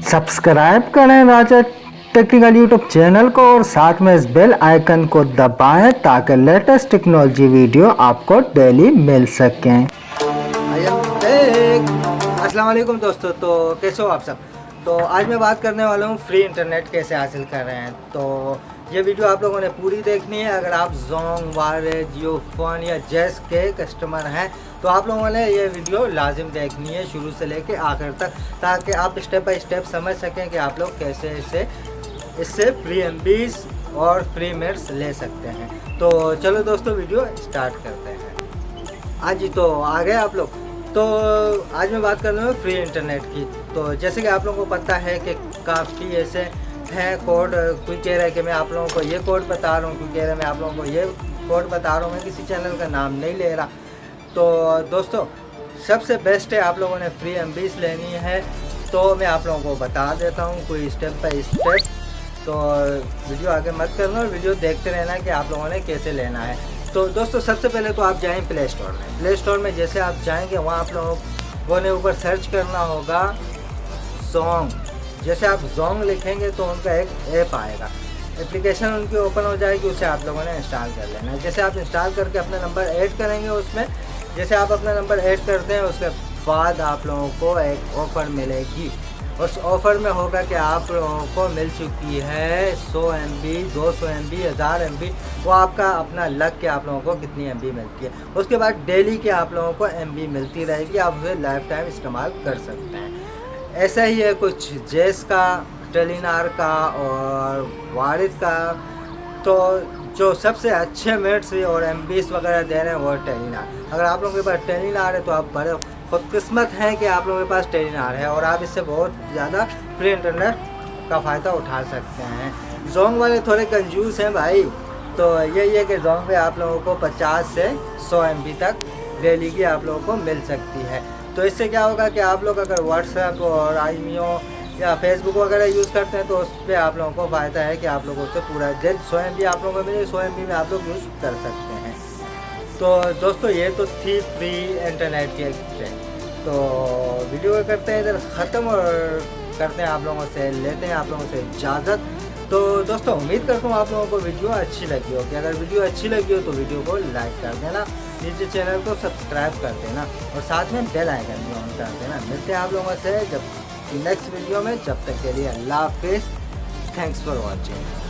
Subscribe करें राजा technical YouTube channel को और साथ में इस बेल आइकन को दबाएं ताकि लेटेस्ट टेक्नोलॉजी वीडियो आपको डेली मिल सकें। अस्सलाम वालेकुम दोस्तों, तो कैसे हो आप सब। तो आज मैं बात करने वाला हूँ फ्री इंटरनेट कैसे हासिल कर रहे हैं। तो ये वीडियो आप लोगों ने पूरी देखनी है। अगर आप जोंग, वारे, जियो फोन या जैस के कस्टमर हैं तो आप लोगों ने ये वीडियो लाजिम देखनी है शुरू से लेके आखिर तक, ताकि आप स्टेप बाय स्टेप समझ सकें कि आप लोग कैसे इससे फ्री एमबीज और फ्री मिनट्स ले सकते हैं। तो चलो दोस्तों वीडियो स्टार्ट करते हैं। आज ही तो आ गए आप लोग। तो आज मैं बात कर रहा हूँ फ्री इंटरनेट की। तो जैसे कि आप लोगों को पता है कि काफ़ी ऐसे हैं कोड। कोई कह रहा है कि मैं आप लोगों को ये कोड बता रहा हूँ, कोई कह रहा है मैं आप लोगों को ये कोड बता रहा हूँ। मैं किसी चैनल का नाम नहीं ले रहा। तो दोस्तों सबसे बेस्ट है, आप लोगों ने फ्री एमबीज लेनी है तो मैं आप लोगों को बता देता हूँ कोई स्टेप बाय स्टेप। तो वीडियो आगे मत करना और वीडियो देखते रहना कि आप लोगों ने कैसे लेना है। तो दोस्तों सबसे पहले तो आप जाएं प्ले स्टोर में। प्ले स्टोर में जैसे आप जाएंगे वहाँ आप लोगों ने ऊपर सर्च करना होगा जोंग। जैसे आप जोंग लिखेंगे तो उनका एक ऐप आएगा, एप्लीकेशन उनकी ओपन हो जाएगी, उसे आप लोगों ने इंस्टॉल कर लेना है। जैसे आप इंस्टॉल करके अपना नंबर ऐड करेंगे उसमें, जैसे आप अपना नंबर ऐड करते हैं उसके बाद आप लोगों को एक ऑफ़र मिलेगी। उस ऑफ़र में होगा कि आप लोगों को मिल चुकी है 100 MB, 200 MB, 1000 MB। वो आपका अपना लक के आप लोगों को कितनी MB मिलती है। उसके बाद डेली के आप लोगों को MB मिलती रहेगी, आप उसे लाइफ टाइम इस्तेमाल कर सकते हैं। ऐसा ही है कुछ जेस का, टेलीनार का और वारिद का। तो जो सबसे अच्छे मिनट्स और MBs वगैरह दे रहे हैं वो टेलीनार। अगर आप लोगों के पास टेलीनार है तो आप बड़े खुदकिस्मत हैं कि आप लोगों के पास टेलीनार है और आप इससे बहुत ज़्यादा फ्री इंटरनेट का फ़ायदा उठा सकते हैं। जोंग वाले थोड़े कंजूस हैं भाई। तो यही है कि जोंग पे आप लोगों को 50 से 100 MB तक डेली की आप लोगों को मिल सकती है। तो इससे क्या होगा कि आप लोग अगर व्हाट्सएप और आईमीओ या फेसबुक वगैरह यूज़ करते हैं तो उस पर आप लोगों को फ़ायदा है कि आप लोगों से पूरा दिन 100 MB आप लोगों को मिले, 100 MB में आप लोग यूज़ कर सकते हैं। तो दोस्तों ये तो थी फ्री इंटरनेट की एक्सप्लेन। तो वीडियो करते हैं इधर ख़त्म और करते हैं आप लोगों से, लेते हैं आप लोगों से इजाज़त। तो दोस्तों उम्मीद करता हूँ आप लोगों को वीडियो अच्छी लगी होगी। अगर वीडियो अच्छी लगी हो तो वीडियो को लाइक कर देना, नीचे चैनल को सब्सक्राइब कर देना और साथ में बेल आइकन भी ऑन कर देना। मिलते हैं आप लोगों से जब नेक्स्ट वीडियो में। जब तक के लिए अल्लाह हाफिज़। Thanks for watching.